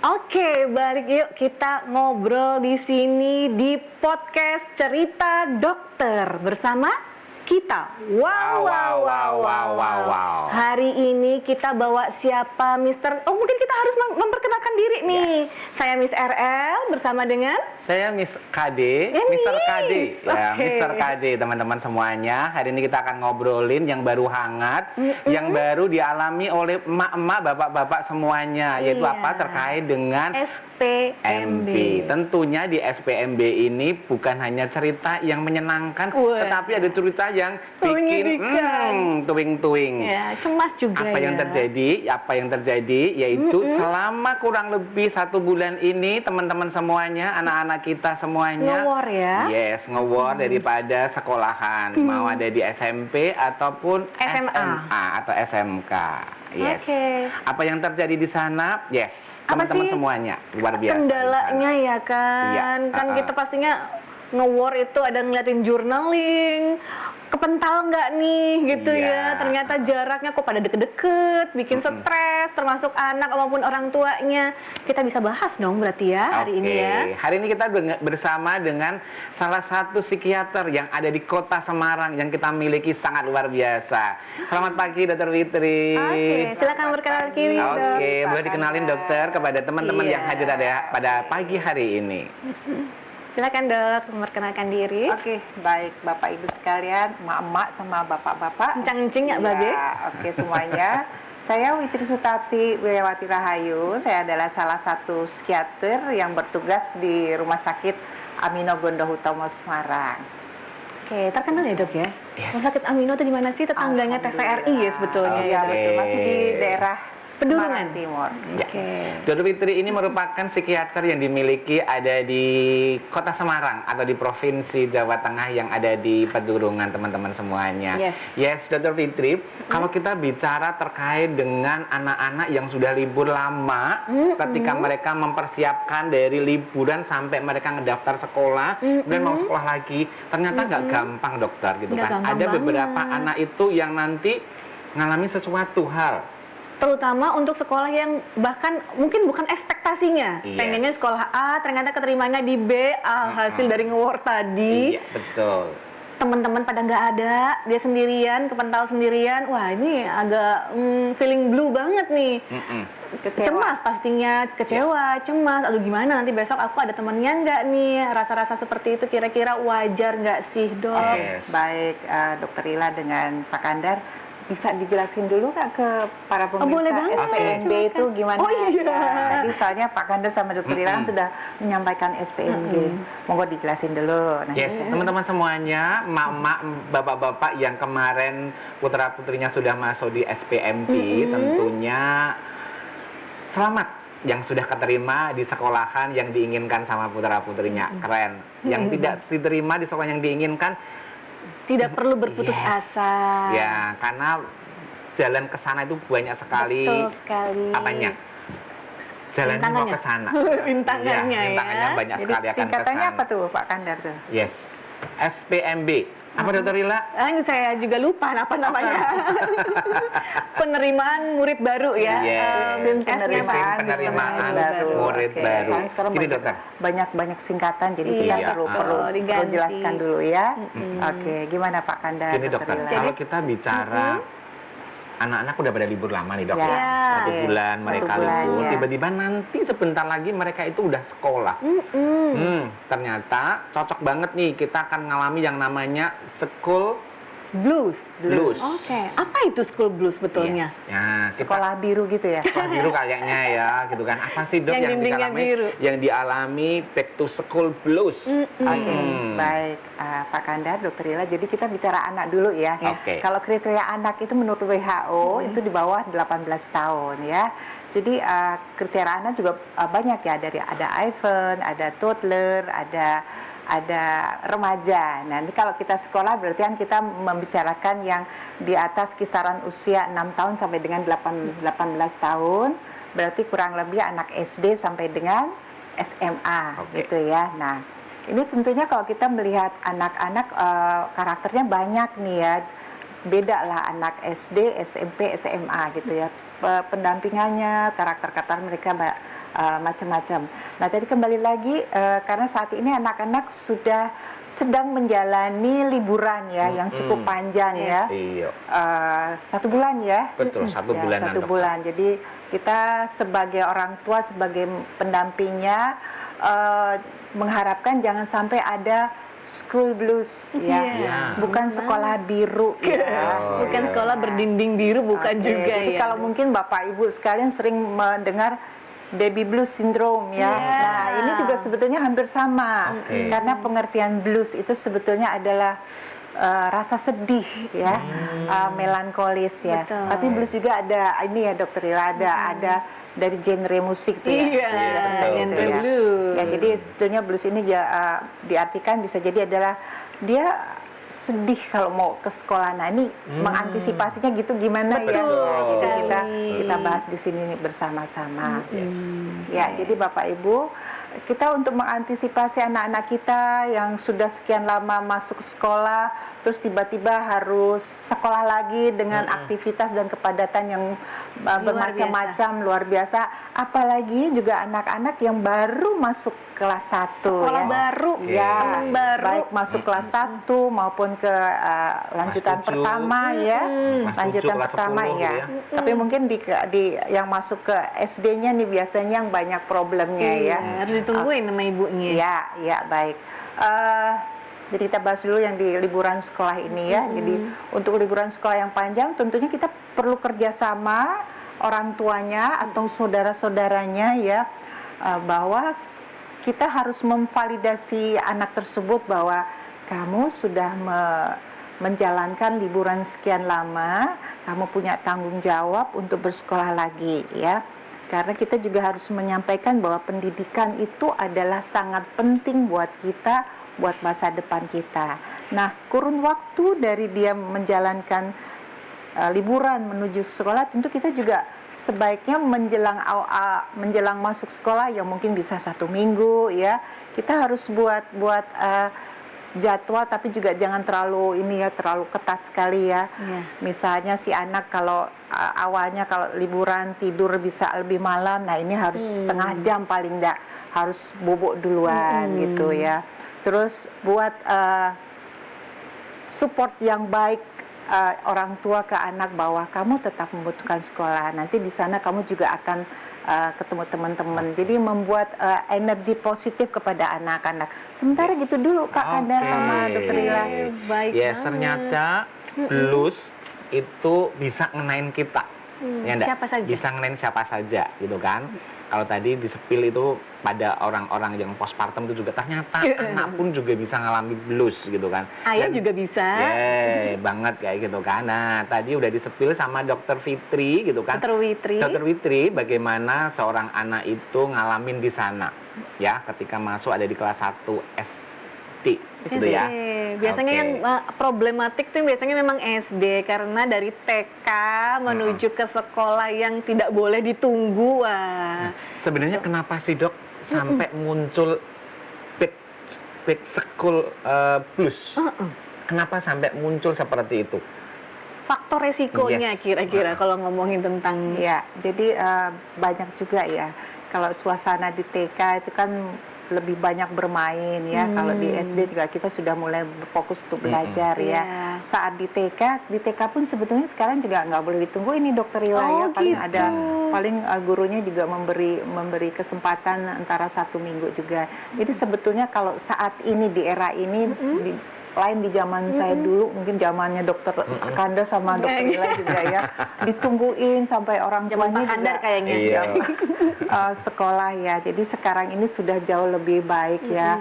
Oke, balik yuk kita ngobrol di sini di podcast Cerita Dokter bersama kita. Wow. Hari ini kita bawa siapa, Mister? Oh, mungkin kita harus memperkenalkan diri nih. Yes. Saya Miss RL bersama dengan saya Miss KD, Mister KD. Ya, Mister KD, teman-teman semuanya. Hari ini kita akan ngobrolin yang baru hangat, yang baru dialami oleh emak-emak, bapak-bapak semuanya, yaitu apa? Terkait dengan SPMB. Tentunya di SPMB ini bukan hanya cerita yang menyenangkan, tetapi ada cerita yang bikin tuing-tuing. Ya, cemas juga. Apa yang terjadi yaitu selama kurang lebih 1 bulan ini teman-teman semuanya, anak-anak kita semuanya nge-war ya. Yes, nge-war daripada sekolahan, mau ada di SMP ataupun SMA atau SMK. Yes. Apa yang terjadi di sana? Yes, teman-teman semuanya luar biasa. Kendalanya ya kan, kita pastinya nge-war itu ada ngeliatin journaling, kepental nggak nih gitu ya, ternyata jaraknya kok pada deket-deket, bikin stres, termasuk anak maupun orang tuanya. Kita bisa bahas dong berarti ya hari ini ya. Hari ini kita bersama dengan salah satu psikiater yang ada di kota Semarang yang kita miliki sangat luar biasa. Selamat pagi Dokter Fitri. Silakan berkenalan kiri. Boleh dikenalin dokter kepada teman-teman yang hadir pada pagi hari ini. Silakan Dok, memperkenalkan diri. Oke, baik Bapak Ibu sekalian, emak-emak sama bapak-bapak. Encang-encing ya, Babe? Oke semuanya. Saya Witri Sutati Wiryawati Rahayu. Saya adalah salah satu psikiater yang bertugas di Rumah Sakit Amino Gondohutomo Semarang. Oke, terkenal ya Dok ya? Rumah Sakit Amino itu di mana sih? Tetangganya TVRI ya sebetulnya. Iya betul, masih di daerah Pedurungan Timur. Dokter Fitri ini merupakan psikiater yang dimiliki ada di Kota Semarang atau di Provinsi Jawa Tengah yang ada di Pedurungan, teman-teman semuanya. Yes, Dokter Fitri, kalau kita bicara terkait dengan anak-anak yang sudah libur lama, ketika mereka mempersiapkan dari liburan sampai mereka ngedaftar sekolah, kemudian mau sekolah lagi, ternyata nggak gampang dokter gitu kan. Ada beberapa anak itu yang nanti ngalami sesuatu hal. Terutama untuk sekolah yang bahkan mungkin bukan ekspektasinya. Pengennya sekolah A, ternyata keterimanya di B, hasil dari nge-war tadi. Iya, betul. Teman-teman pada nggak ada, dia sendirian, kepental sendirian. Wah, ini agak feeling blue banget nih. Cemas pastinya, kecewa, cemas. Aduh gimana nanti besok aku ada temennya nggak nih? Rasa-rasa seperti itu kira-kira wajar nggak sih Dok? Baik, Dokter Ila dengan Pak Kandar. Bisa dijelasin dulu Kak ke para pemirsa SPMB itu gimana? Tadi soalnya Pak Kandar sama Dokter Ila sudah menyampaikan SPMB. Monggo dijelasin dulu. Teman-teman semuanya, mak-mak, bapak-bapak yang kemarin putra-putrinya sudah masuk di SPMB, tentunya selamat yang sudah keterima di sekolahan yang diinginkan sama putra-putrinya. Keren. Yang tidak diterima di sekolah yang diinginkan, tidak perlu berputus asa. Ya, karena jalan ke sana itu banyak sekali. Betul sekali. Apanya? Jalannya mau ke sana. Rintangannya ya. Banyak sekali akan ke sana. Singkatannya apa tuh Pak Kandar tuh? Yes. SPMB. Apa Dokter Ila? Saya juga lupa apa namanya. Penerimaan murid baru ya. Penerimaan murid baru. Soalnya sekarang banyak singkatan, jadi kita perlu jelaskan dulu ya. Oke, gimana Pak Kandar? Gini dokter, kalau kita bicara anak-anak udah pada libur lama nih dok ya. 1 bulan mereka libur, tiba-tiba nanti sebentar lagi mereka itu udah sekolah. Ternyata cocok banget nih, kita akan ngalami yang namanya school blues. Apa itu school blues betulnya? Ya, sekolah biru gitu ya? Sekolah biru kayaknya ya, gitu kan. Apa sih dok yang dialami back to school blues? Baik Pak Kandar, Dokter Ila. Jadi kita bicara anak dulu ya. Kalau kriteria anak itu menurut WHO itu di bawah 18 tahun ya. Jadi kriteria anak juga banyak ya, dari ada infant, ada toddler, ada remaja. Nanti kalau kita sekolah berarti kan kita membicarakan yang di atas kisaran usia 6 tahun sampai dengan 18 tahun. Berarti kurang lebih anak SD sampai dengan SMA gitu ya. Nah, ini tentunya kalau kita melihat anak-anak karakternya banyak nih ya. Beda lah anak SD, SMP, SMA gitu ya. pendampingannya, karakter-karakter mereka macam-macam. Nah, tadi kembali lagi karena saat ini anak-anak sudah sedang menjalani liburan ya yang cukup panjang ya. 1 bulan ya. Betul, 1 bulan. 1 bulan. Jadi kita sebagai orang tua, sebagai pendampingnya mengharapkan jangan sampai ada school blues ya, bukan sekolah biru ya, bukan sekolah berdinding biru, bukan juga. Jadi ya. kalau mungkin Bapak Ibu sekalian sering mendengar baby blues syndrome ya. Nah, ini juga sebetulnya hampir sama. Karena pengertian blues itu sebetulnya adalah rasa sedih ya, melankolis ya. Betul. Tapi blues juga ada ini ya Dokter Ila, ada dari genre musik tuh ya. Genre blues. Ya, jadi sebetulnya blues ini diartikan bisa jadi adalah dia sedih kalau mau ke sekolah. Nah, ini mengantisipasinya gitu gimana ya? Gitu kita bahas di sini bersama-sama. Ya, jadi Bapak Ibu, kita untuk mengantisipasi anak-anak kita yang sudah sekian lama masuk sekolah, terus tiba-tiba harus sekolah lagi dengan aktivitas dan kepadatan yang bermacam-macam, luar biasa. Apalagi juga anak-anak yang baru masuk kelas 1 sekolah ya. baru, teman baru, baik masuk kelas 1 maupun ke lanjutan pertama ya, lanjutan pertama ya. Tapi mungkin di yang masuk ke SD-nya nih biasanya yang banyak problemnya ya. Harus ditungguin sama ibunya. Ya baik. Jadi kita bahas dulu yang di liburan sekolah ini ya. Jadi untuk liburan sekolah yang panjang tentunya kita perlu kerjasama orang tuanya atau saudara-saudaranya ya, bahwa kita harus memvalidasi anak tersebut bahwa kamu sudah menjalankan liburan sekian lama, kamu punya tanggung jawab untuk bersekolah lagi ya. Karena kita juga harus menyampaikan bahwa pendidikan itu adalah sangat penting buat kita, buat masa depan kita. Nah, kurun waktu dari dia menjalankan liburan menuju sekolah, tentu kita juga sebaiknya menjelang masuk sekolah ya mungkin bisa 1 minggu ya. Kita harus buat jadwal, tapi juga jangan terlalu terlalu ketat sekali ya. Misalnya si anak kalau awalnya kalau liburan tidur bisa lebih malam, nah ini harus setengah jam paling enggak, harus bobok duluan gitu ya. Terus buat support yang baik orang tua ke anak bahwa kamu tetap membutuhkan sekolah. Nanti di sana kamu juga akan ketemu teman-teman. Jadi membuat energi positif kepada anak-anak. Sementara gitu dulu Pak Kanda sama Dokter Ila. Baik. Ternyata blues itu bisa ngenain kita. Ya enggak? Siapa saja? Bisa ngenain siapa saja gitu kan. Kalau tadi di sepil itu pada orang-orang yang postpartum itu juga ternyata anak pun juga bisa ngalami blues gitu kan. Ayah juga bisa. Banget kayak gitu kan. Nah, tadi udah disepil sama Dokter Fitri gitu kan. Dokter Fitri bagaimana seorang anak itu ngalamin di sana ya ketika masuk ada di kelas 1 SD gitu ya. Biasanya yang problematik tuh biasanya memang SD karena dari TK menuju ke sekolah yang tidak boleh ditunggu. Sebenarnya kenapa sih Dok sampai muncul big school blues? Kenapa sampai muncul seperti itu? Faktor resikonya kira-kira kalau ngomongin tentang jadi banyak juga ya. Kalau suasana di TK itu kan lebih banyak bermain ya. Kalau di SD juga kita sudah mulai fokus untuk belajar ya. Saat di TK pun sebetulnya sekarang juga nggak boleh ditunggu ini Dokter Ila ya. Paling gurunya juga memberi kesempatan antara 1 minggu juga. Jadi sebetulnya kalau saat ini di era ini lain di zaman saya dulu, mungkin zamannya Dokter Kanda sama Dokter Ila juga ya, ditungguin sampai orang tuanya juga kayaknya sekolah ya. Jadi sekarang ini sudah jauh lebih baik ya.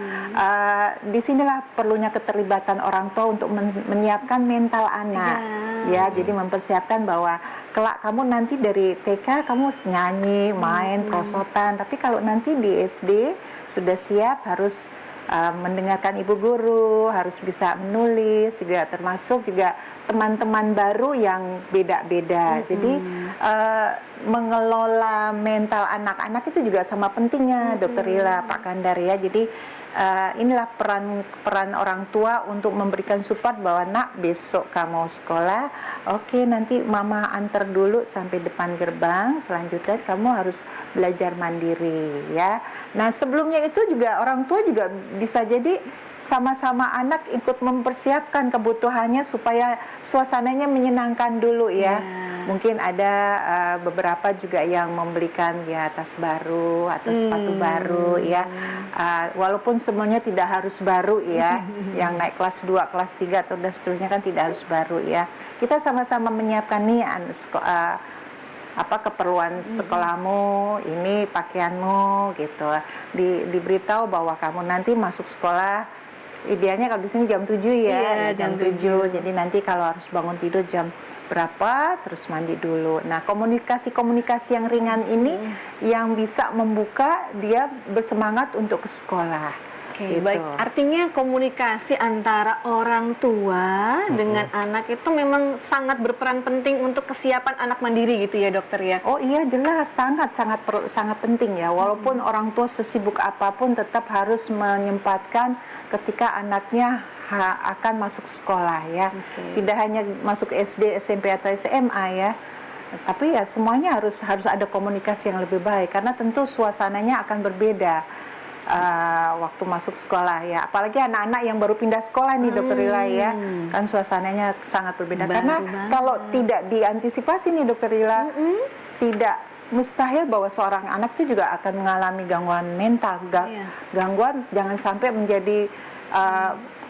Disinilah perlunya keterlibatan orang tua untuk menyiapkan mental anak ya. Jadi mempersiapkan bahwa kelak kamu nanti dari TK kamu nyanyi, main, prosotan, tapi kalau nanti di SD sudah siap harus mendengarkan ibu guru, harus bisa menulis juga, termasuk juga teman-teman baru yang beda-beda. Jadi mengelola mental anak-anak itu juga sama pentingnya, Dokter Ila, Pak Kandar ya. Jadi inilah peran orang tua untuk memberikan support bahwa nak besok kamu sekolah, oke, nanti mama antar dulu sampai depan gerbang, selanjutnya kamu harus belajar mandiri ya. Nah sebelumnya itu juga orang tua juga bisa jadi sama-sama anak ikut mempersiapkan kebutuhannya supaya suasananya menyenangkan dulu ya. Mungkin ada beberapa juga yang membelikan ya tas baru atau sepatu baru ya. Walaupun semuanya tidak harus baru ya. Yang naik kelas 2, kelas 3 atau dan seterusnya kan tidak harus baru ya. Kita sama-sama menyiapkan nih apa keperluan sekolahmu, ini pakaianmu gitu. Diberitahu bahwa kamu nanti masuk sekolah idealnya kalau di sini jam 7 ya, jam 7. Jadi nanti kalau harus bangun tidur jam berapa, terus mandi dulu. Nah, komunikasi yang ringan ini yang bisa membuka dia bersemangat untuk ke sekolah. Oke, baik. Artinya komunikasi antara orang tua dengan anak itu memang sangat berperan penting untuk kesiapan anak mandiri gitu ya, Dokter ya? Oh iya, jelas, sangat penting ya. Walaupun orang tua sesibuk apapun tetap harus menyempatkan ketika anaknya akan masuk sekolah ya. Tidak hanya masuk SD, SMP atau SMA ya. Tapi ya semuanya harus ada komunikasi yang lebih baik karena tentu suasananya akan berbeda. Waktu masuk sekolah ya, apalagi anak-anak yang baru pindah sekolah nih Dokter Ila ya, kan suasananya sangat berbeda karena kalau tidak diantisipasi nih Dokter Ila, tidak mustahil bahwa seorang anak itu juga akan mengalami gangguan mental, gangguan jangan sampai menjadi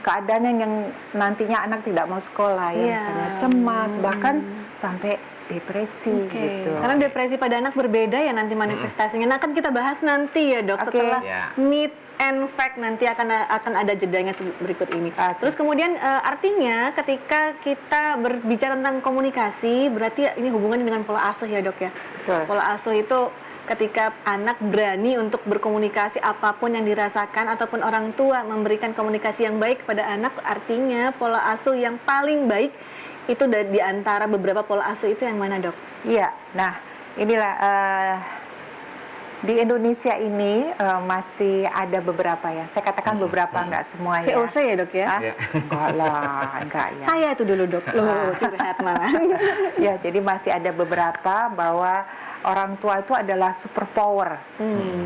keadaan yang nantinya anak tidak mau sekolah ya, misalnya cemas bahkan sampai depresi gitu. Karena depresi pada anak berbeda ya nanti manifestasinya. Nah, akan kita bahas nanti ya, Dok, setelah meet and fact nanti akan ada jedanya berikut ini. Terus kemudian artinya ketika kita berbicara tentang komunikasi, berarti ini hubungannya dengan pola asuh ya, Dok ya. Betul. Pola asuh itu ketika anak berani untuk berkomunikasi apapun yang dirasakan ataupun orang tua memberikan komunikasi yang baik kepada anak, artinya pola asuh yang paling baik itu di antara beberapa pola asuh itu yang mana, Dok? Iya, nah inilah di Indonesia ini masih ada beberapa ya. Saya katakan beberapa, enggak semua ya. POC ya, Dok ya? Enggak lah, enggak ya. Saya itu dulu, Dok. Loh, curhat malah. Ya, jadi masih ada beberapa bahwa orang tua itu adalah superpower.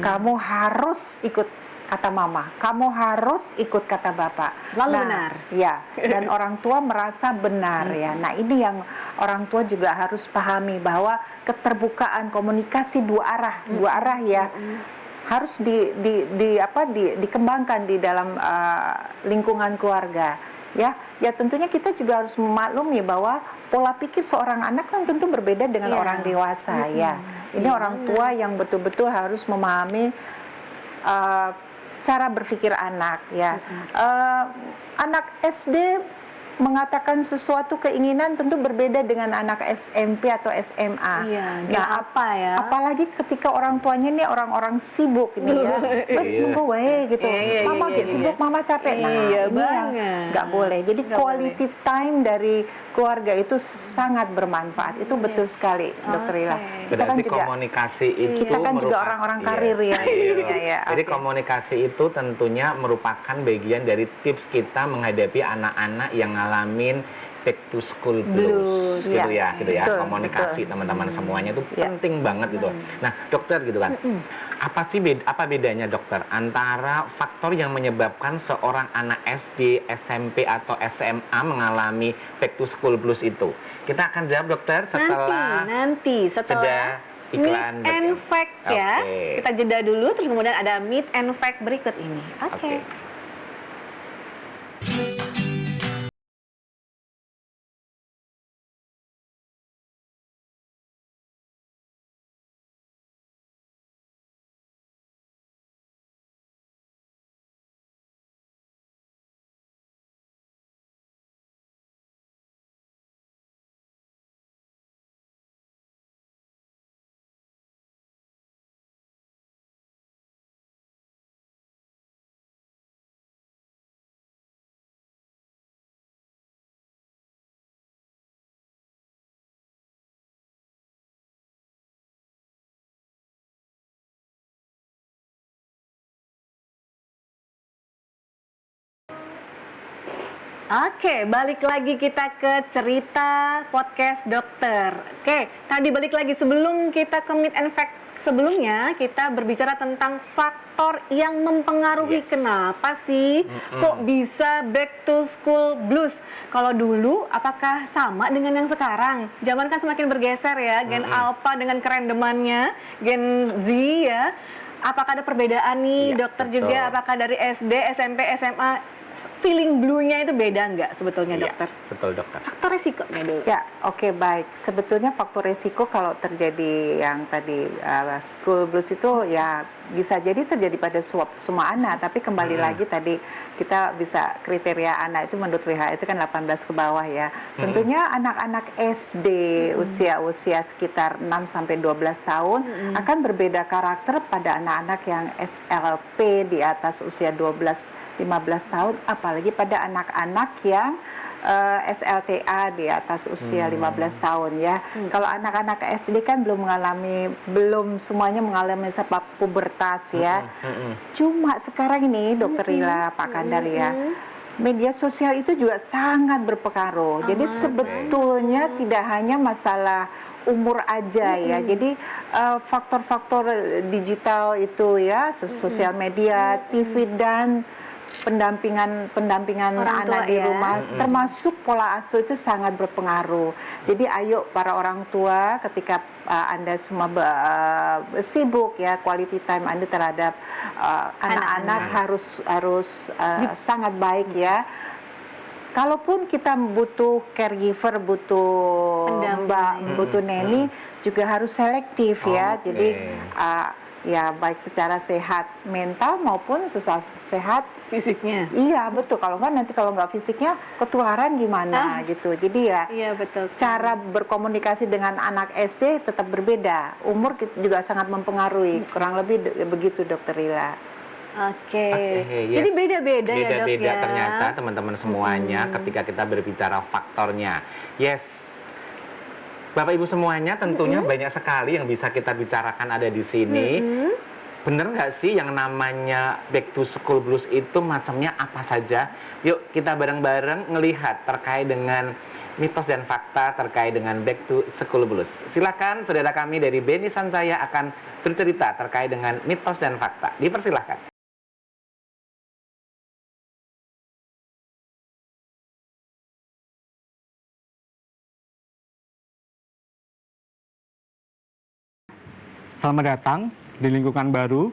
Kamu harus ikut kata mama, kamu harus ikut kata bapak. Selalu benar. Ya, dan orang tua merasa benar ya. Nah, ini yang orang tua juga harus pahami bahwa keterbukaan komunikasi dua arah ya. Harus dikembangkan di dalam lingkungan keluarga. Ya tentunya kita juga harus memaklumi bahwa pola pikir seorang anak kan tentu berbeda dengan orang dewasa ya. Ini orang tua yang betul-betul harus memahami cara berpikir anak ya. Anak SD mengatakan sesuatu keinginan tentu berbeda dengan anak SMP atau SMA. Nah, apa ya? Apalagi ketika orang tuanya ini orang-orang sibuk ini ya. Wes monggo wae gitu. Mama sibuk, mama capek. Nah, ini yang nggak boleh. Jadi quality time dari keluarga itu sangat bermanfaat. Itu betul sekali, Dokter Ila. Kita kan juga komunikasi itu kita kan juga orang-orang karir ya. Jadi komunikasi itu tentunya merupakan bagian dari tips kita menghadapi anak-anak yang ngalamin back to school blues gitu ya. Betul, komunikasi teman-teman semuanya itu penting banget gitu. Nah, dokter gitu kan. Apa bedanya dokter antara faktor yang menyebabkan seorang anak SD, SMP atau SMA mengalami back to school blues itu? Kita akan jawab dokter setelah setelah iklan meet and fact ya. Kita jeda dulu terus kemudian ada meet and fact berikut ini. Oke. Oke, balik lagi kita ke cerita podcast dokter. Oke, tadi balik lagi sebelum kita ke Myth and Fact sebelumnya, kita berbicara tentang faktor yang mempengaruhi kenapa sih kok bisa back to school blues. Kalau dulu, apakah sama dengan yang sekarang? Zaman kan semakin bergeser ya, gen alpha dengan kerandomannya, gen Z ya. Apakah ada perbedaan nih, dokter betul. juga? Apakah dari SD, SMP, SMA? Feeling blue-nya itu beda nggak sebetulnya, dokter? Betul, dokter. Faktor resikonya dulu. Ya, oke, baik. Sebetulnya faktor resiko kalau terjadi yang tadi school blues itu ya bisa jadi terjadi pada semua anak, tapi kembali lagi tadi kita bisa kriteria anak itu menurut WHO itu kan 18 ke bawah ya. Tentunya anak-anak SD usia sekitar 6 sampai 12 tahun akan berbeda karakter pada anak-anak yang SLP di atas usia 12-15 tahun, apalagi pada anak-anak yang SLTA di atas usia 15 tahun ya. Kalau anak-anak SD kan belum semuanya mengalami masa pubertas ya. Cuma sekarang ini Dokter Rila, Pak Kandar ya, media sosial itu juga sangat berpengaruh. Jadi sebetulnya tidak hanya masalah umur aja ya. Jadi faktor-faktor digital itu ya, sosial media, TV dan pendampingan anak di rumah, termasuk pola asuh itu sangat berpengaruh. Jadi ayo para orang tua, ketika Anda semua sibuk ya, quality time Anda terhadap anak-anak harus sangat baik ya. Kalaupun kita butuh caregiver, butuh mbak, butuh neni, juga harus selektif ya. Jadi ya baik secara sehat mental maupun sehat fisiknya. Iya betul. Kalau nggak fisiknya ketularan gimana gitu. Jadi ya betul. Cara berkomunikasi dengan anak SD tetap berbeda. Umur juga sangat mempengaruhi. Kurang lebih begitu, Dokter Rila. Oke. Jadi beda-beda ya, Dok, beda-beda ya. ternyata teman-teman semuanya ketika kita berbicara faktornya. Yes. Bapak Ibu semuanya, tentunya banyak sekali yang bisa kita bicarakan ada di sini. Bener nggak sih yang namanya back to school blues itu macamnya apa saja? Yuk kita bareng-bareng ngelihat terkait dengan mitos dan fakta terkait dengan back to school blues. Silakan saudara kami dari Beni Sancaya akan bercerita terkait dengan mitos dan fakta. Dipersilahkan. Selamat datang di lingkungan baru,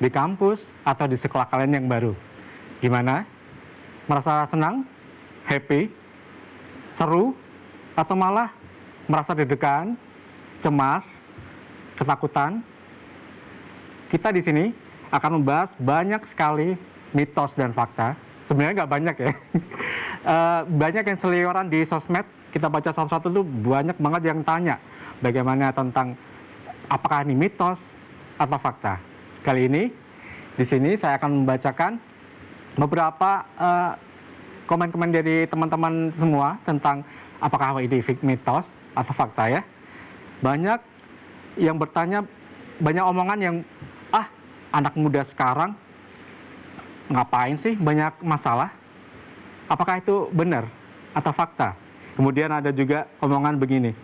di kampus, atau di sekolah kalian yang baru. Gimana? Merasa senang? Happy? Seru? Atau malah merasa deg-degan? Cemas? Ketakutan? Kita di sini akan membahas banyak sekali mitos dan fakta. Sebenarnya nggak banyak ya. Banyak yang seliweran di sosmed, kita baca satu-satu tuh banyak banget yang tanya bagaimana tentang apakah ini mitos atau fakta. Kali ini di sini saya akan membacakan beberapa komen-komen dari teman-teman semua tentang apakah ini mitos atau fakta ya. Banyak yang bertanya, banyak omongan yang anak muda sekarang ngapain sih banyak masalah? Apakah itu benar atau fakta? Kemudian ada juga omongan begini,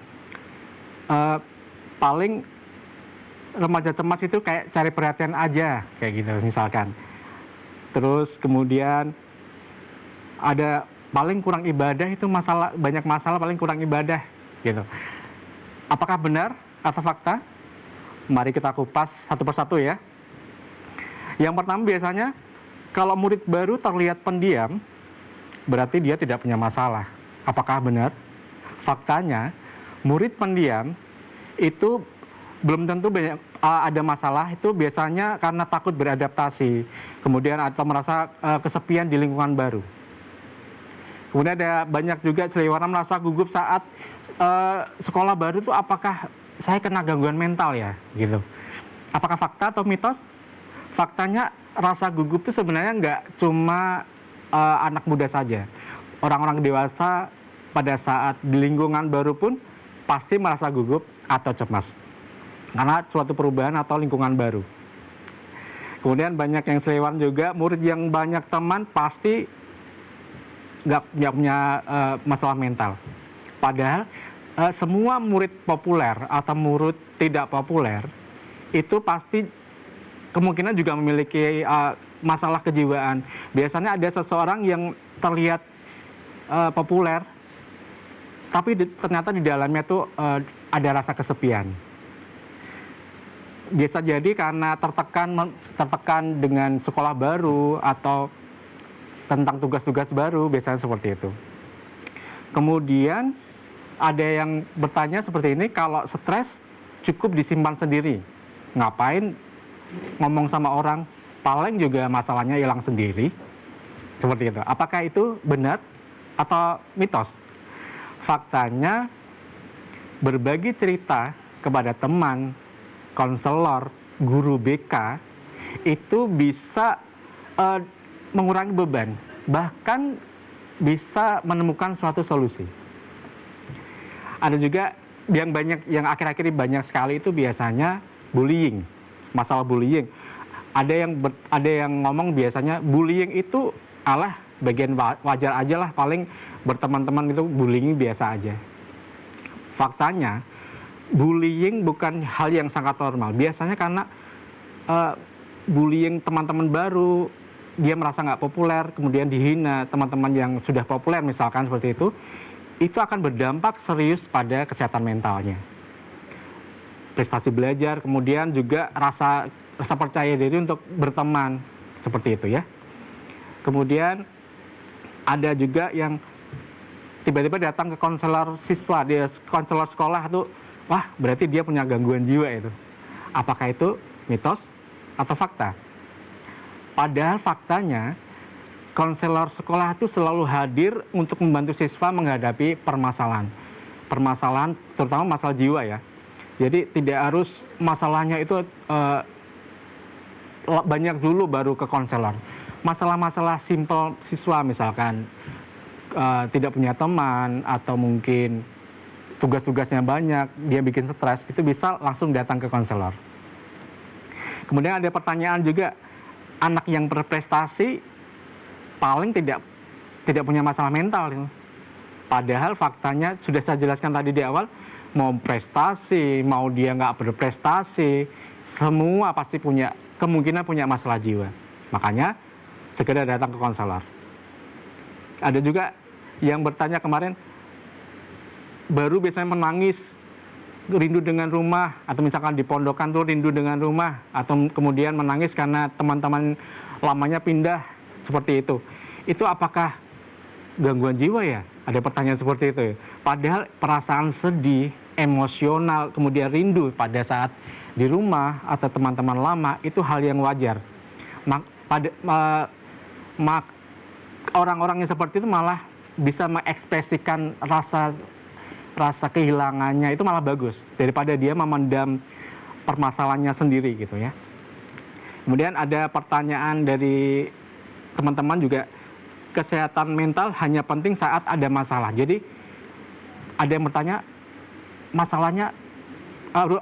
paling remaja cemas itu kayak cari perhatian aja, kayak gitu misalkan. Terus kemudian ada paling kurang ibadah itu banyak masalah paling kurang ibadah, gitu. Apakah benar atau fakta? Mari kita kupas satu persatu ya. Yang pertama biasanya kalau murid baru terlihat pendiam, berarti dia tidak punya masalah. Apakah benar? Faktanya, murid pendiam itu belum tentu ada masalah, itu biasanya karena takut beradaptasi, kemudian atau merasa kesepian di lingkungan baru. Kemudian ada banyak juga seliweran merasa gugup saat sekolah baru itu, apakah saya kena gangguan mental ya, gitu. Apakah fakta atau mitos? Faktanya rasa gugup itu sebenarnya nggak cuma anak muda saja. Orang-orang dewasa pada saat di lingkungan baru pun pasti merasa gugup atau cemas karena suatu perubahan atau lingkungan baru. Kemudian banyak yang seliweran juga, murid yang banyak teman pasti nggak punya masalah mental. Padahal semua murid populer atau murid tidak populer itu pasti kemungkinan juga memiliki masalah kejiwaan. Biasanya ada seseorang yang terlihat populer, tapi ternyata di dalamnya tuh ada rasa kesepian. Bisa jadi karena tertekan dengan sekolah baru atau tentang tugas-tugas baru, biasanya seperti itu. Kemudian ada yang bertanya seperti ini, kalau stres cukup disimpan sendiri. Ngapain ngomong sama orang, paling juga masalahnya hilang sendiri. Seperti itu. Apakah itu benar atau mitos? Faktanya, berbagi cerita kepada teman, konselor, guru BK itu bisa mengurangi beban, bahkan bisa menemukan suatu solusi. Ada juga yang akhir-akhir ini banyak sekali itu biasanya bullying, masalah bullying. Ada yang ngomong biasanya bullying itu bagian wajar aja lah, paling berteman-teman itu bullying biasa aja. Faktanya bullying bukan hal yang sangat normal. Biasanya karena bullying teman-teman baru, dia merasa nggak populer, kemudian dihina teman-teman yang sudah populer misalkan seperti itu akan berdampak serius pada kesehatan mentalnya. Prestasi belajar, kemudian juga rasa percaya diri untuk berteman, seperti itu ya. Kemudian ada juga yang tiba-tiba datang ke konselor siswa, dia konselor sekolah tuh, wah berarti dia punya gangguan jiwa itu. Apakah itu mitos atau fakta? Padahal faktanya konselor sekolah itu selalu hadir untuk membantu siswa menghadapi permasalahan terutama masalah jiwa ya. Jadi tidak harus masalahnya itu banyak dulu baru ke konselor. Masalah-masalah simpel siswa misalkan tidak punya teman atau mungkin tugas-tugasnya banyak, dia bikin stres, itu bisa langsung datang ke konselor. Kemudian ada pertanyaan juga, anak yang berprestasi paling tidak punya masalah mental. Padahal faktanya sudah saya jelaskan tadi di awal, mau prestasi, mau dia nggak berprestasi, semua pasti kemungkinan punya masalah jiwa. Makanya segera datang ke konselor. Ada juga yang bertanya kemarin, baru biasanya menangis, rindu dengan rumah, atau misalkan di pondokan tuh rindu dengan rumah, atau kemudian menangis karena teman-teman lamanya pindah, seperti itu. Itu apakah gangguan jiwa ya? Ada pertanyaan seperti itu ya. Padahal perasaan sedih, emosional, kemudian rindu pada saat di rumah atau teman-teman lama, itu hal yang wajar. Orang-orang yang seperti itu malah bisa mengekspresikan rasa kehilangannya, itu malah bagus daripada dia memendam permasalahannya sendiri gitu ya. Kemudian ada pertanyaan dari teman-teman juga, kesehatan mental hanya penting saat ada masalah. Jadi ada yang bertanya, masalahnya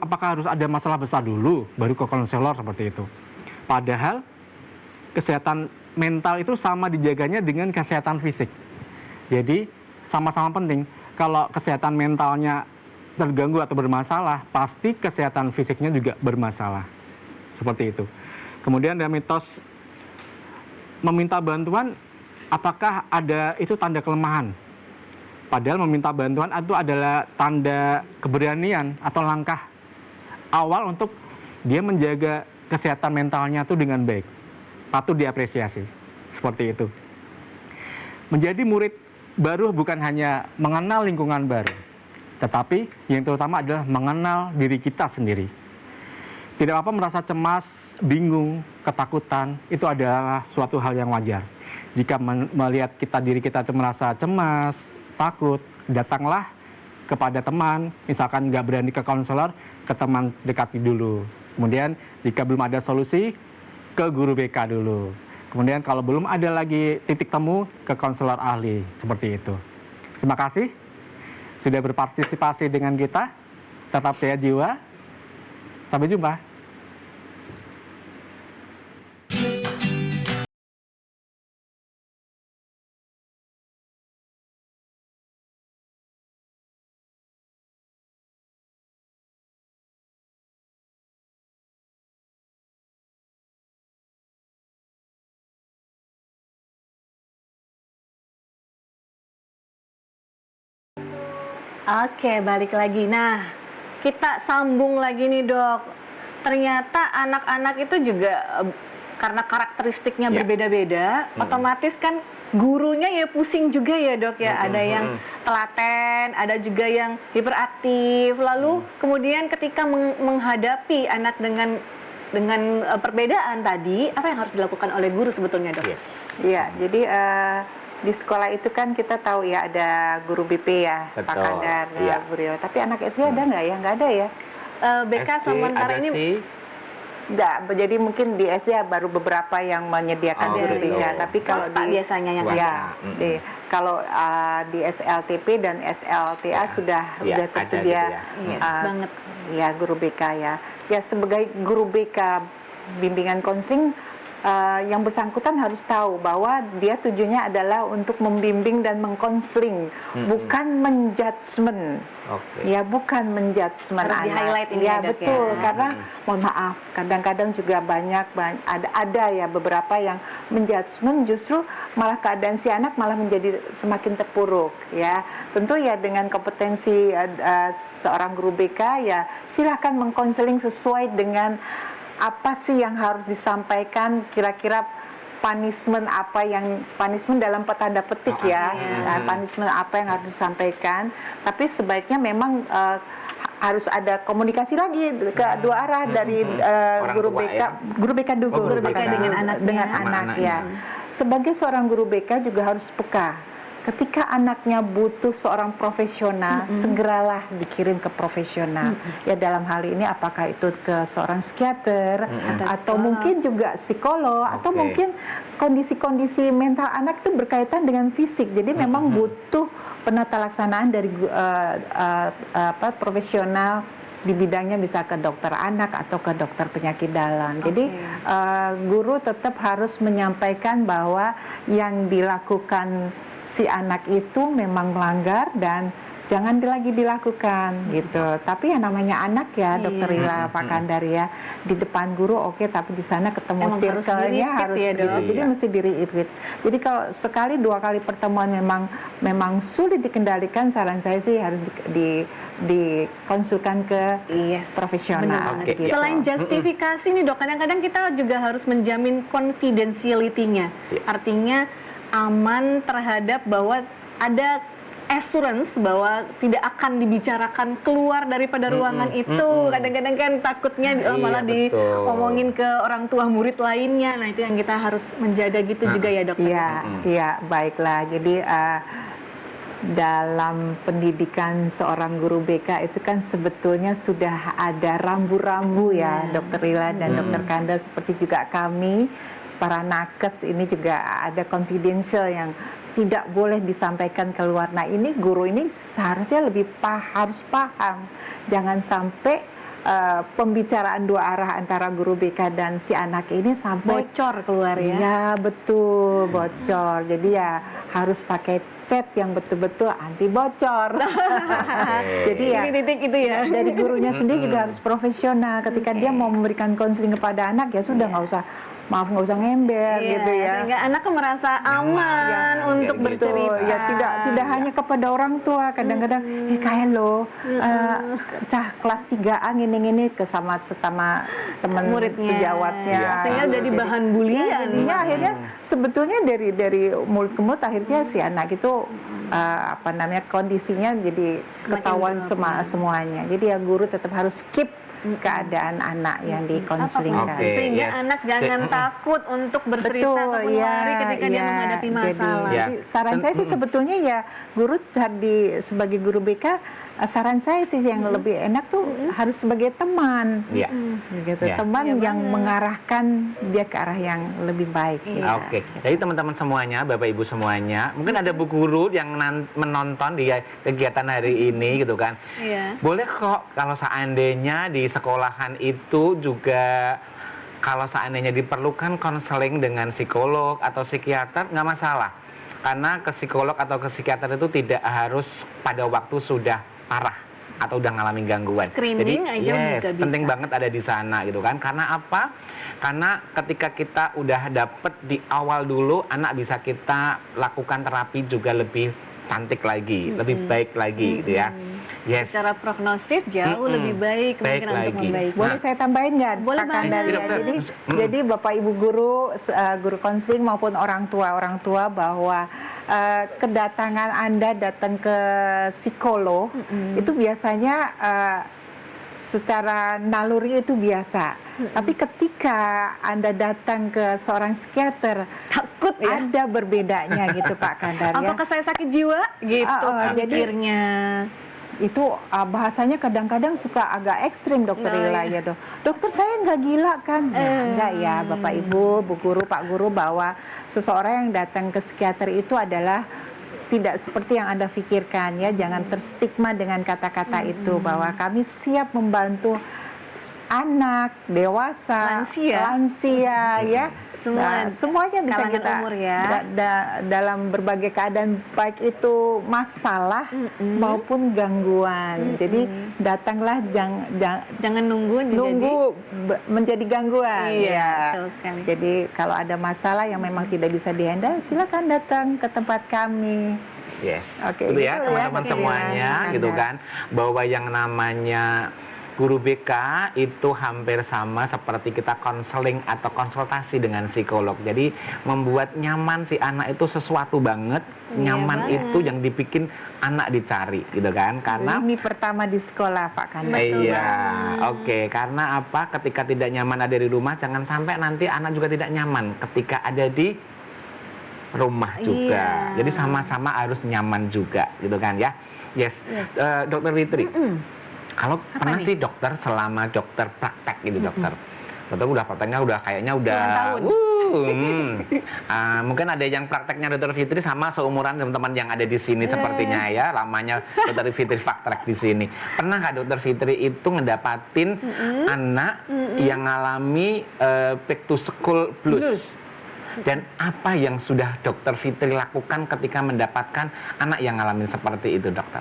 apakah harus ada masalah besar dulu baru ke konselor, seperti itu. Padahal kesehatan mental itu sama dijaganya dengan kesehatan fisik. Jadi sama-sama penting. Kalau kesehatan mentalnya terganggu atau bermasalah, pasti kesehatan fisiknya juga bermasalah. Seperti itu. Kemudian ada mitos meminta bantuan, apakah itu tanda kelemahan? Padahal meminta bantuan itu adalah tanda keberanian atau langkah awal untuk dia menjaga kesehatan mentalnya itu dengan baik. Patut diapresiasi. Seperti itu. Menjadi murid baru bukan hanya mengenal lingkungan baru, tetapi yang terutama adalah mengenal diri kita sendiri. Tidak apa-apa merasa cemas, bingung, ketakutan, itu adalah suatu hal yang wajar. Jika melihat diri kita itu merasa cemas, takut, datanglah kepada teman, misalkan nggak berani ke konselor, ke teman dekati dulu. Kemudian jika belum ada solusi, ke guru BK dulu. Kemudian kalau belum ada lagi titik temu, ke konselor ahli, seperti itu. Terima kasih sudah berpartisipasi dengan kita. Tetap sehat jiwa. Sampai jumpa. Oke, balik lagi. Nah, kita sambung lagi nih dok. Ternyata anak-anak itu juga karena karakteristiknya berbeda-beda, otomatis kan gurunya ya pusing juga ya dok ya. Ada yang telaten, ada juga yang hiperaktif. Lalu kemudian ketika menghadapi anak dengan perbedaan tadi, apa yang harus dilakukan oleh guru sebetulnya dok? Iya, jadi di sekolah itu kan kita tahu ya ada guru BP ya, Pak Kandar, Bu Rila. Tapi anak SD ada nggak ya? Nggak ada ya. BK sementara ini enggak, jadi mungkin di SD baru beberapa yang menyediakan guru BK, tapi kalau di biasanya yang kalau di SLTP dan SLTA sudah tersedia banget. Ya guru BK ya. Ya sebagai guru BK bimbingan konseling yang bersangkutan harus tahu bahwa dia tujuannya adalah untuk membimbing dan mengkonseling, bukan menjudgment. Ya, bukan menjudgment anak. Di-highlight ini ya, betul. Karena mohon maaf, kadang-kadang juga ada ya beberapa yang menjudgment, justru malah keadaan si anak malah menjadi semakin terpuruk ya. Tentu ya dengan kompetensi seorang guru BK ya silakan mengkonseling sesuai dengan apa sih yang harus disampaikan, kira-kira punishment dalam tanda petik punishment apa yang harus disampaikan, tapi sebaiknya memang harus ada komunikasi lagi ke dua arah dari guru BK dengan anak ya. Sebagai seorang guru BK juga harus peka. Ketika anaknya butuh seorang profesional, segeralah dikirim ke profesional. Ya dalam hal ini apakah itu ke seorang psikiater atau mungkin juga psikolog atau mungkin kondisi-kondisi mental anak itu berkaitan dengan fisik. Jadi memang butuh penata laksanaan dari profesional di bidangnya, bisa ke dokter anak atau ke dokter penyakit dalam. Jadi guru tetap harus menyampaikan bahwa yang dilakukan si anak itu memang melanggar dan jangan lagi dilakukan gitu. Tapi yang namanya anak ya, Dokter Rila, Pak Kandar ya, di depan guru oke, tapi di sana ketemu circle-nya harus ya, gitu. Jadi mesti di-repeat. Jadi kalau sekali dua kali pertemuan memang sulit dikendalikan, saran saya sih harus dikonsulkan ke profesional. Gitu. Selain justifikasi nih dok, kadang-kadang kita juga harus menjamin confidentiality-nya. Artinya aman terhadap bahwa ada assurance bahwa tidak akan dibicarakan keluar daripada ruangan itu. Kadang-kadang kan takutnya malah diomongin ke orang tua murid lainnya. Nah itu yang kita harus menjaga gitu juga ya dokter. Iya, baiklah. Jadi dalam pendidikan seorang guru BK itu kan sebetulnya sudah ada rambu-rambu ya Dokter Rila dan Dokter Kandar, seperti juga kami para nakes ini juga ada confidential yang tidak boleh disampaikan keluar. Nah ini guru ini seharusnya harus paham, jangan sampai pembicaraan dua arah antara guru BK dan si anak ini sampai bocor keluar ya. Ya betul, bocor. Jadi ya harus pakai chat yang betul-betul anti bocor. Jadi ya itu ya. Dari gurunya sendiri juga harus profesional. Ketika dia mau memberikan konseling kepada anak ya sudah nggak usah ngember gitu ya. Sehingga anak merasa aman untuk bercerita. Ya tidak hanya kepada orang tua. Kadang-kadang kayak lo cah kelas 3A gini sesama teman sejawatnya. Sehingga jadi bahan bulian. Ya, akhirnya sebetulnya dari mulut ke mulut akhirnya si anak itu kondisinya jadi ketahuan semuanya. Jadi ya guru tetap harus keep keadaan anak yang dikonselingkan. Sehingga anak jangan takut untuk bercerita atau lari ketika dia menghadapi masalah. Jadi saran saya sih sebetulnya ya guru sebagai guru BK, saran saya sih yang lebih enak tuh harus sebagai teman. Gitu. Teman yang mengarahkan dia ke arah yang lebih baik. Oke. Jadi teman-teman semuanya, Bapak Ibu semuanya, mungkin ada bu guru yang menonton di kegiatan hari ini gitu kan. Boleh kok kalau seandainya di sekolahan itu juga kalau seandainya diperlukan konseling dengan psikolog atau psikiater, nggak masalah. Karena ke psikolog atau ke psikiater itu tidak harus pada waktu sudah parah atau udah ngalamin gangguan. Screening jadi aja penting bisa. banget ada di sana gitu kan. Karena apa? Karena ketika kita udah dapet di awal dulu, anak bisa kita lakukan terapi juga lebih cantik lagi, lebih baik lagi gitu ya. Yes. Secara prognosis jauh lebih baik kemungkinan untuk membaik. Boleh saya tambahin nggak, Boleh Pak Kandar? Ya, jadi Bapak Ibu guru, guru konseling maupun orang tua bahwa kedatangan Anda datang ke psikolog itu biasanya secara naluri itu biasa. Tapi ketika Anda datang ke seorang psikiater, takut ya? Ada berbedanya gitu Pak Kandar ya. Apakah saya sakit jiwa? Gitu akhirnya. Itu bahasanya kadang-kadang suka agak ekstrim dokter Ila ya dok. Dokter saya nggak gila kan? Enggak ya Bapak Ibu, Bu Guru, Pak Guru, bahwa seseorang yang datang ke psikiater itu adalah tidak seperti yang Anda pikirkan ya. Jangan terstigma dengan kata-kata itu, bahwa kami siap membantu anak, dewasa, lansia ya. Semuanya bisa kita umur ya. Dalam berbagai keadaan, baik itu masalah maupun gangguan. Jadi datanglah, jangan nunggu menjadi gangguan. Iya, betul sekali. Jadi kalau ada masalah yang memang tidak bisa dihandle, silakan datang ke tempat kami. Yes, gitu ya teman-teman semuanya, gitu kan, bahwa yang namanya guru BK itu hampir sama seperti kita konseling atau konsultasi dengan psikolog. Jadi membuat nyaman si anak itu sesuatu banget. Nyaman itu yang dibikin anak dicari, gitu kan? Karena ini pertama di sekolah Pak Kandar. Iya, oke. Karena apa? Ketika tidak nyaman ada di rumah, jangan sampai nanti anak juga tidak nyaman ketika ada di rumah juga. Jadi sama-sama harus nyaman juga, gitu kan ya? Yes. Dokter Fitri. Kalau pernah sih dokter, selama dokter praktek gitu dokter udah prakteknya udah kayaknya udah mungkin ada yang prakteknya dokter Fitri sama seumuran teman-teman yang ada di sini sepertinya ya, lamanya dokter Fitri praktek di sini. Pernah nggak dokter Fitri itu ngedapatin anak yang ngalami back to school blues? Dan apa yang sudah dokter Fitri lakukan ketika mendapatkan anak yang ngalamin seperti itu dokter?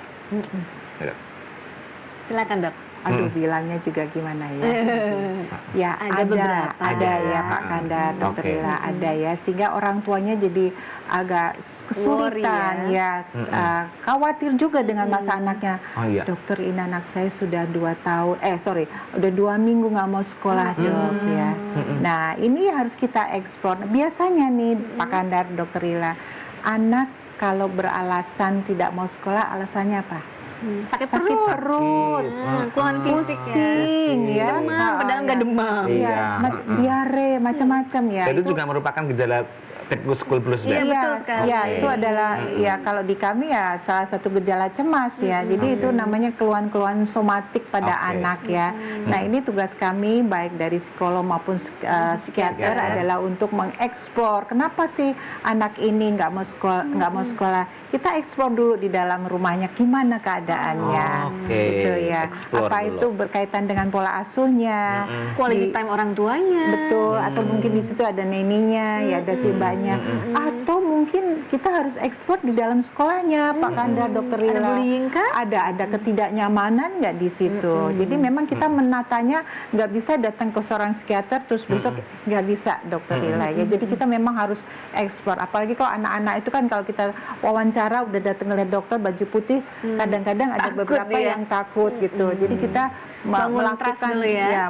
Silakan dok. Aduh, bilangnya juga gimana ya? Ya ada ya Pak Kandar, dokter Ila, ada ya, sehingga orang tuanya jadi agak kesulitan ya, khawatir juga dengan masa anaknya. Dokter, ini anak saya sudah 2 minggu nggak mau sekolah dok ya. Nah ini harus kita eksplor. Biasanya nih Pak Kandar, dokter Ila, anak kalau beralasan tidak mau sekolah, alasannya apa? Sakit perut, keluhan pusing ya, demam, padahal nggak demam, diare, macam-macam ya. Itu juga merupakan gejala back to school blues. Itu adalah ya, kalau di kami ya salah satu gejala cemas ya. Jadi itu namanya keluhan-keluhan somatik pada anak ya. Nah ini tugas kami baik dari psikolog maupun psikiater adalah untuk mengeksplor kenapa sih anak ini nggak mau sekolah. Kita eksplor dulu di dalam rumahnya gimana keadaannya, gitu ya. Apa itu berkaitan dengan pola asuhnya, quality time orang tuanya, betul, atau mungkin di situ ada neninya, ya ada si mbaknya, atau mungkin kita harus eksplor di dalam sekolahnya, Pak Kandar, dokter Ila. Ada bullying kah? Ada ketidaknyamanan nggak di situ. Jadi memang kita menatanya nggak bisa datang ke seorang psikiater terus besok nggak bisa dokter Ila ya. Jadi kita memang harus eksplor. Apalagi kalau anak-anak itu kan kalau kita wawancara udah datang ngeliat dokter baju putih, kadang-kadang ada beberapa yang takut gitu. Jadi kita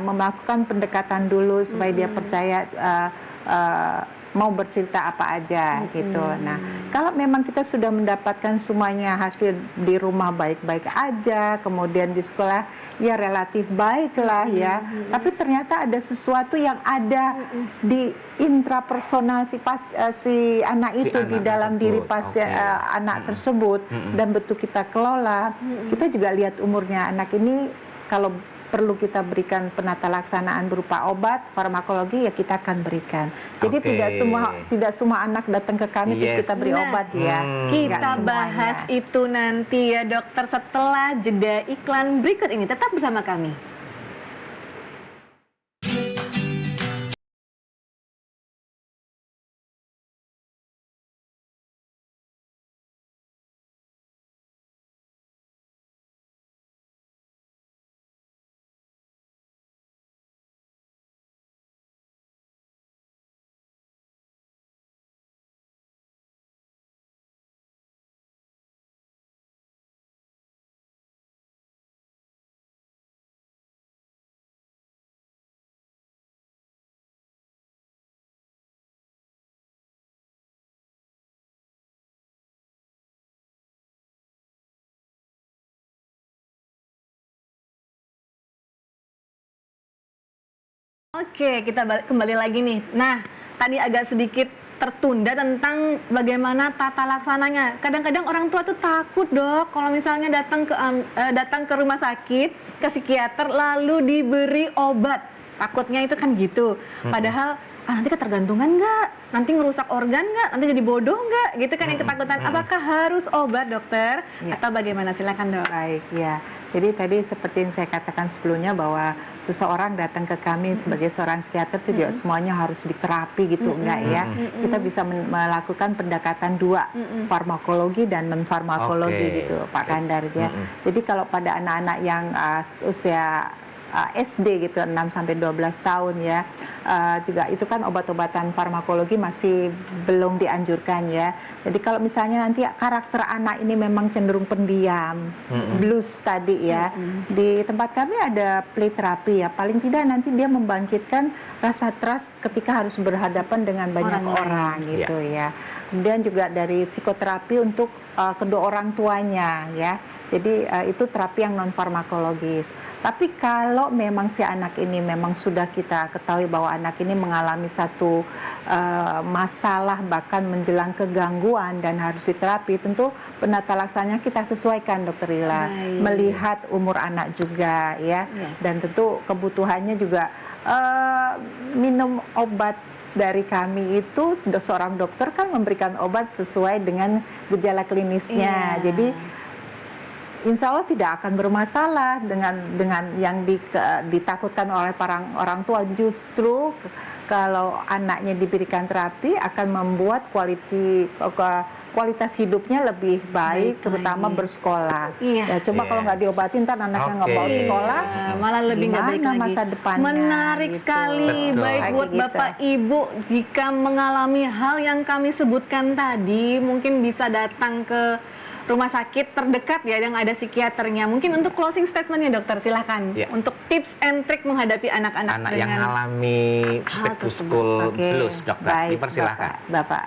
melakukan pendekatan dulu supaya dia percaya mau bercerita apa aja gitu. Nah, kalau memang kita sudah mendapatkan semuanya hasil di rumah baik-baik aja, kemudian di sekolah ya relatif baik lah ya. Tapi ternyata ada sesuatu yang ada di intrapersonal si anak itu di dalam diri anak tersebut dan betul kita kelola. Kita juga lihat umurnya anak ini, kalau perlu kita berikan penata laksanaan berupa obat, farmakologi, ya kita akan berikan. Jadi tidak semua anak datang ke kami terus kita beri obat ya. Kita bahas itu nanti ya dokter setelah jeda iklan berikut ini. Tetap bersama kami. Oke, kita kembali lagi nih. Nah, tadi agak sedikit tertunda tentang bagaimana tata laksananya. Kadang-kadang orang tua tuh takut, Dok, kalau misalnya datang ke rumah sakit, ke psikiater lalu diberi obat. Takutnya itu kan gitu. Padahal nanti ketergantungan nggak? Nanti ngerusak organ nggak? Nanti jadi bodoh nggak? Gitu kan yang ketakutan. Apakah harus obat, dokter? Ya. Atau bagaimana? Silakan, Dok. Baik, ya. Jadi tadi seperti yang saya katakan sebelumnya bahwa seseorang datang ke kami sebagai seorang psikiater itu tidak semuanya harus diterapi gitu, enggak ya. Kita bisa melakukan pendekatan dua, farmakologi dan non-farmakologi gitu, Pak Kandar ya. Jadi kalau pada anak-anak yang usia SD gitu 6-12 tahun ya, juga itu kan obat-obatan farmakologi masih belum dianjurkan ya. Jadi kalau misalnya nanti karakter anak ini memang cenderung pendiam, blues tadi ya, di tempat kami ada play terapi ya, paling tidak nanti dia membangkitkan rasa trust ketika harus berhadapan dengan banyak orang gitu ya. Kemudian juga dari psikoterapi untuk kedua orang tuanya ya. Jadi itu terapi yang non farmakologis. Tapi kalau memang si anak ini memang sudah kita ketahui bahwa anak ini mengalami satu masalah bahkan menjelang kegangguan dan harus diterapi, tentu penata laksananya kita sesuaikan, Dokter Ila, melihat umur anak juga ya, dan tentu kebutuhannya juga minum obat. Dari kami itu seorang dokter kan memberikan obat sesuai dengan gejala klinisnya. Jadi insya Allah tidak akan bermasalah dengan yang ditakutkan oleh para orang tua. Justru kalau anaknya diberikan terapi akan membuat kualitas hidupnya lebih baik, terutama bersekolah. Ya, coba kalau nggak diobatin, ntar anaknya nggak mau sekolah, malah lebih nggak baik lagi. Masa depannya. Menarik gitu. sekali. Betul. Baik buat Bapak Ibu, jika mengalami hal yang kami sebutkan tadi, mungkin bisa datang ke rumah sakit terdekat ya yang ada psikiaternya. Mungkin untuk closing statementnya, dokter, silahkan. Untuk tips and trick menghadapi anak-anak yang mengalami back to school blues, dokter. Baik, dipersilahkan. Bapak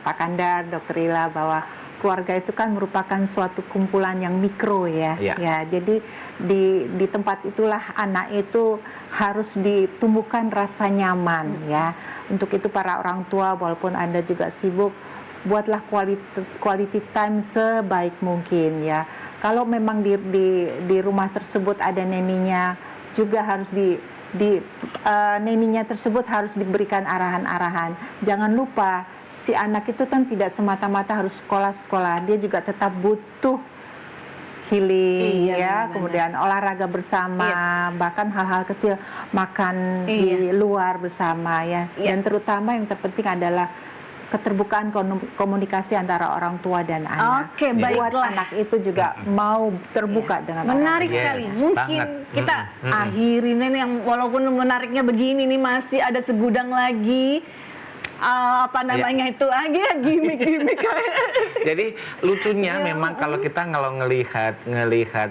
Pak Kandar, Dokter Ila, bahwa keluarga itu kan merupakan suatu kumpulan yang mikro ya. Ya, jadi di tempat itulah anak itu harus ditumbuhkan rasa nyaman ya. Untuk itu para orang tua walaupun Anda juga sibuk, buatlah quality time sebaik mungkin ya. Kalau memang di rumah tersebut ada neninya, juga harus neninya tersebut harus diberikan arahan-arahan. Jangan lupa si anak itu kan tidak semata-mata harus sekolah-sekolah, dia juga tetap butuh healing kemudian olahraga bersama, bahkan hal-hal kecil, makan di luar bersama ya. Dan terutama yang terpenting adalah keterbukaan komunikasi antara orang tua dan anak. Buat anak itu juga mau terbuka dengan menarik sekali. Mungkin kita akhirin ini yang walaupun menariknya begini nih, masih ada segudang lagi itu gimmick. Jadi lucunya memang kalau kita ngelihat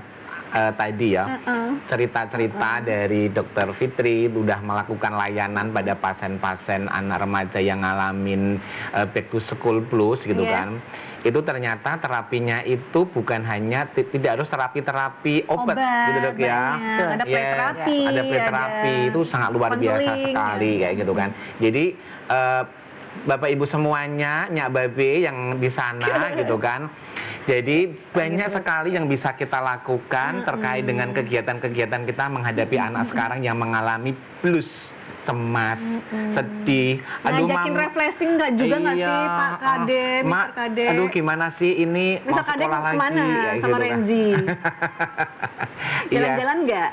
tadi ya, cerita-cerita dari Dokter Fitri udah melakukan layanan pada pasien-pasien anak remaja yang ngalamin back to school blues gitu kan. Itu ternyata terapinya itu bukan hanya tidak harus terapi obat gitu, Dok ya. Ada play terapi. Ada play terapi itu sangat luar biasa sekali kayak gitu kan. Jadi Bapak Ibu semuanya, Nyak Babe yang di sana gitu kan. Jadi banyak sekali yang bisa kita lakukan terkait dengan kegiatan-kegiatan kita menghadapi anak sekarang yang mengalami blues, cemas, sedih. Ngajakin refreshing nggak juga nggak sih Pak Kade, Mr. Kade? Aduh gimana sih ini mau sekolah lagi? Kemana ya, sama gitu Renzi? Jalan-jalan nggak?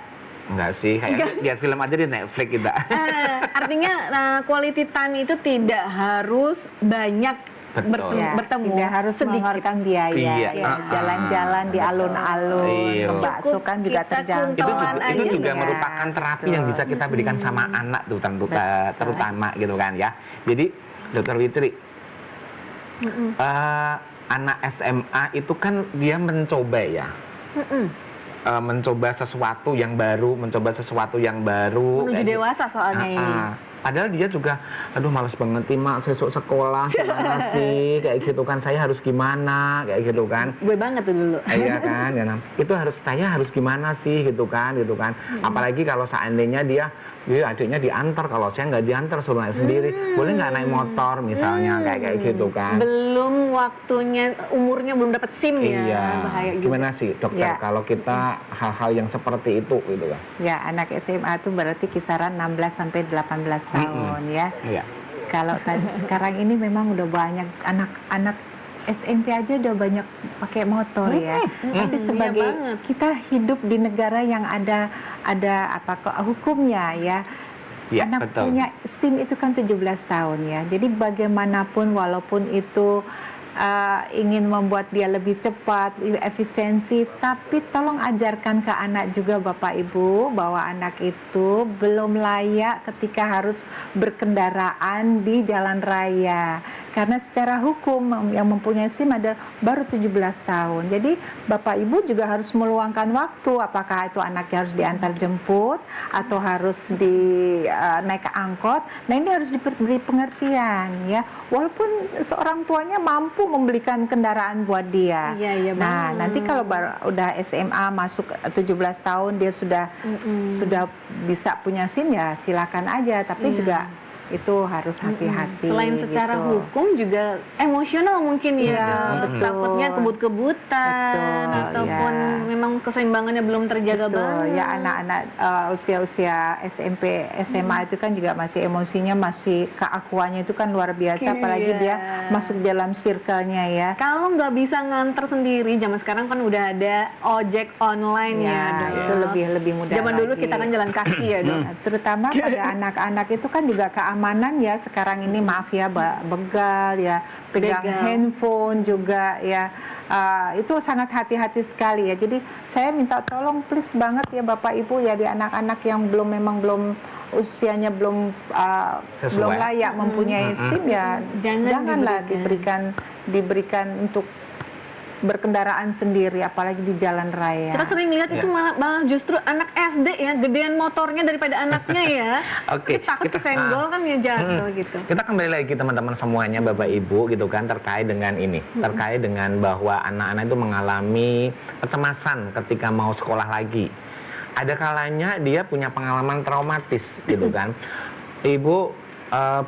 Enggak sih, kayaknya lihat film aja di Netflix gitu. Artinya quality time itu tidak harus banyak bertemu, tidak harus mengeluarkan biaya, jalan-jalan di alun-alun, bakso kan juga terjangkau. Itu juga merupakan terapi yang bisa kita berikan sama anak tuh, terutama gitu kan ya. Jadi Dokter Fitri, anak SMA itu kan dia mencoba ya. mencoba sesuatu yang baru, menuju dewasa soalnya ini. Padahal dia juga, aduh males banget nih mak, besok sekolah gimana sih, kayak gitu kan, saya harus gimana, kayak gitu kan. Gue banget tuh dulu. Iya kan, ya, itu saya harus gimana sih, gitu kan. Apalagi kalau seandainya dia adiknya diantar, kalau saya nggak diantar, suruh naik sendiri. Boleh nggak naik motor misalnya, kayak gitu kan. Belum waktunya, umurnya belum dapat SIM ya, iya. Bahaya juga. Gimana sih dokter, kalau kita hal-hal yang seperti itu gitu kan. Ya, anak SMA itu berarti kisaran 16 sampai 18 tahun ya. Iya. Kalau sekarang ini memang udah banyak anak-anak SMP aja udah banyak pakai motor ya. Tapi sebagai kita hidup di negara yang ada hukumnya ya. Ya, anak betul. punya SIM itu kan 17 tahun ya. Jadi bagaimanapun walaupun itu ingin membuat dia lebih cepat, lebih efisiensi, tapi tolong ajarkan ke anak juga Bapak Ibu bahwa anak itu belum layak ketika harus berkendaraan di jalan raya. Karena secara hukum yang mempunyai SIM adalah baru 17 tahun. Jadi Bapak Ibu juga harus meluangkan waktu, apakah itu anaknya harus diantar jemput atau harus naik ke angkot. Nah, ini harus diberi pengertian ya. Walaupun seorang tuanya mampu membelikan kendaraan buat dia. Iya, nah, nanti kalau udah SMA masuk 17 tahun dia sudah bisa punya SIM ya silakan aja, tapi juga itu harus hati-hati. Selain secara hukum juga emosional mungkin ya, betul. Takutnya kebut-kebutan ataupun memang keseimbangannya belum terjaga banget. Ya, anak-anak usia-usia SMP, SMA itu kan juga masih emosinya, masih keakuannya itu kan luar biasa, apalagi dia masuk dalam circle-nya ya. Kalau nggak bisa nganter sendiri, zaman sekarang kan udah ada ojek online ya, itu lebih mudah. Zaman dulu kita kan jalan kaki ya, Dok. Terutama pada anak-anak itu kan juga keamanan ya sekarang ini, maaf ya, begal ya, pegang handphone juga ya, itu sangat hati-hati sekali ya. Jadi saya minta tolong please banget ya Bapak Ibu ya, di anak-anak yang usianya belum layak mempunyai SIM ya, janganlah diberikan untuk berkendaraan sendiri, apalagi di jalan raya. Kita sering lihat itu malah justru anak SD ya, gedean motornya daripada anaknya ya. Oke, takut kesenggol kan ya jatuh gitu. Kita kembali lagi teman-teman semuanya, Bapak Ibu gitu kan, terkait dengan ini, terkait dengan bahwa anak-anak itu mengalami kecemasan ketika mau sekolah lagi. Ada kalanya dia punya pengalaman traumatis gitu kan. Ibu,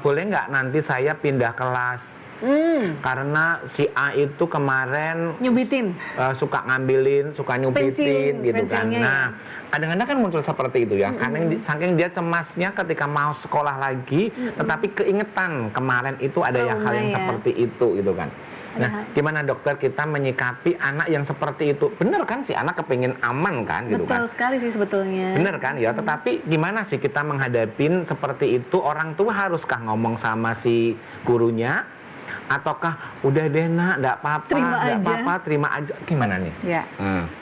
boleh nggak nanti saya pindah kelas? Karena si A itu kemarin nyubitin, suka nyubitin gitu kan. Nah, kadang-kadang kan muncul seperti itu ya. Karena saking dia cemasnya ketika mau sekolah lagi, tetapi keingetan kemarin itu ada hal yang seperti itu gitu kan. Nah, gimana dokter kita menyikapi anak yang seperti itu? Bener kan si anak kepingin aman kan gitu kan? Betul sekali sih sebetulnya. Bener kan ya, tetapi gimana sih kita menghadapin seperti itu? Orang tua haruskah ngomong sama si gurunya? Ataukah udah deh nak, enggak apa-apa, terima aja, gimana nih? Ya.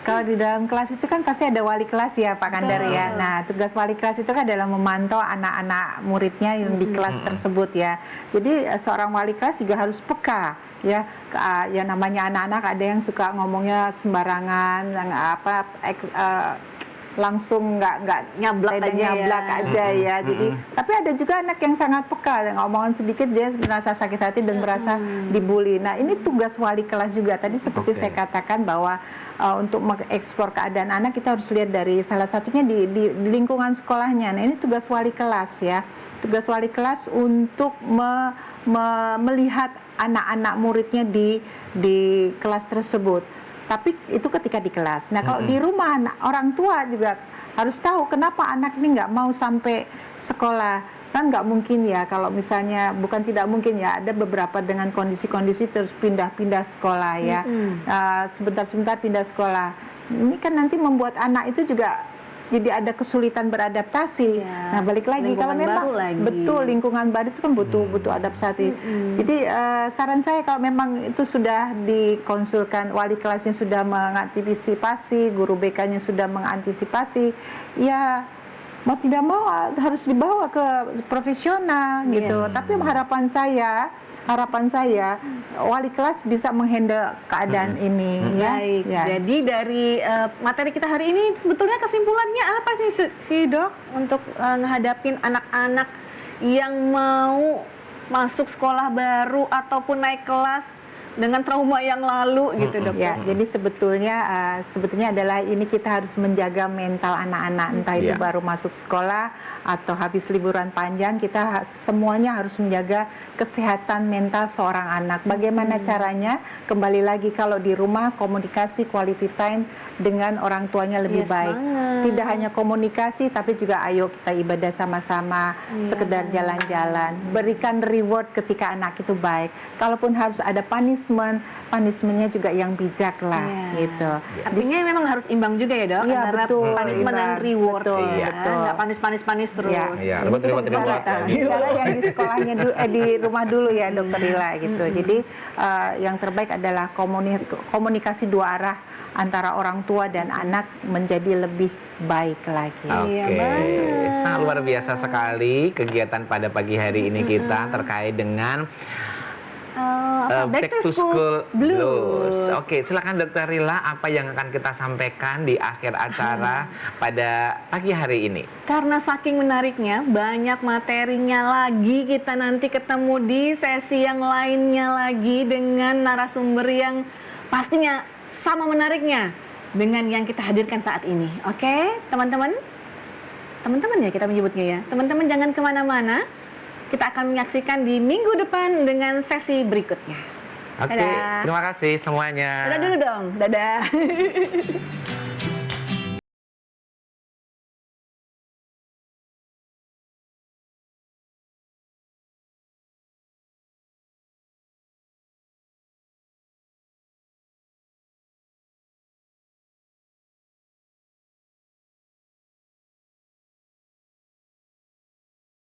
Kalau di dalam kelas itu kan pasti ada wali kelas ya Pak Kandar ya. Nah, tugas wali kelas itu kan adalah memantau anak-anak muridnya yang di kelas tersebut ya. Jadi seorang wali kelas juga harus peka ya. Ya namanya anak-anak ada yang suka ngomongnya sembarangan, yang langsung nggak nyablak aja ya. Jadi tapi ada juga anak yang sangat peka, yang ngomongan sedikit dia merasa sakit hati dan merasa dibully. Nah, ini tugas wali kelas juga. Tadi seperti saya katakan bahwa untuk mengeksplor keadaan anak kita harus lihat dari salah satunya di lingkungan sekolahnya. Nah, ini tugas wali kelas ya. Tugas wali kelas untuk melihat anak-anak muridnya di kelas tersebut. Tapi itu ketika di kelas. Nah, kalau di rumah orang tua juga harus tahu kenapa anak ini nggak mau sampai sekolah. Kan nggak mungkin ya kalau misalnya, bukan tidak mungkin ya, ada beberapa dengan kondisi-kondisi terus pindah-pindah sekolah ya. Sebentar-sebentar pindah sekolah. Ini kan nanti membuat anak itu juga jadi ada kesulitan beradaptasi. Nah, balik lagi kalau memang betul lingkungan baru itu kan butuh adaptasi. Jadi saran saya kalau memang itu sudah dikonsulkan, wali kelasnya sudah mengantisipasi, guru BK-nya sudah mengantisipasi, ya mau tidak mau harus dibawa ke profesional gitu. Tapi harapan saya wali kelas bisa menghandle keadaan ini ya. Baik. Jadi dari materi kita hari ini sebetulnya kesimpulannya apa sih Dok untuk menghadapin anak-anak yang mau masuk sekolah baru ataupun naik kelas dengan trauma yang lalu gitu, Dok? Ya, jadi sebetulnya adalah ini kita harus menjaga mental anak-anak, entah itu baru masuk sekolah atau habis liburan panjang, kita semuanya harus menjaga kesehatan mental seorang anak. Bagaimana caranya? Kembali lagi, kalau di rumah komunikasi quality time dengan orang tuanya lebih baik. Tidak hanya komunikasi, tapi juga ayo kita ibadah sama-sama, sekedar jalan-jalan. Berikan reward ketika anak itu baik. Kalaupun harus ada punishment-nya juga yang bijak lah, gitu. Artinya memang harus imbang juga ya, Dok, antara punishment dan reward. Betul. Nggak panis-panis terus. Cara yang di sekolahnya di rumah dulu ya, Dokter Ila, gitu. Jadi yang terbaik adalah komunikasi dua arah antara orang tua dan anak menjadi lebih baik lagi. Sangat luar biasa sekali kegiatan pada pagi hari ini kita terkait dengan Back to School Blues. Oke, silakan Dokter Rila, apa yang akan kita sampaikan di akhir acara pada pagi hari ini? Karena saking menariknya, banyak materinya lagi, kita nanti ketemu di sesi yang lainnya lagi dengan narasumber yang pastinya sama menariknya dengan yang kita hadirkan saat ini. Oke, teman-teman? Teman-teman ya kita menyebutnya ya. Teman-teman jangan kemana-mana. Kita akan menyaksikan di minggu depan dengan sesi berikutnya. Oke, terima kasih semuanya. Dadah dulu dong, dadah.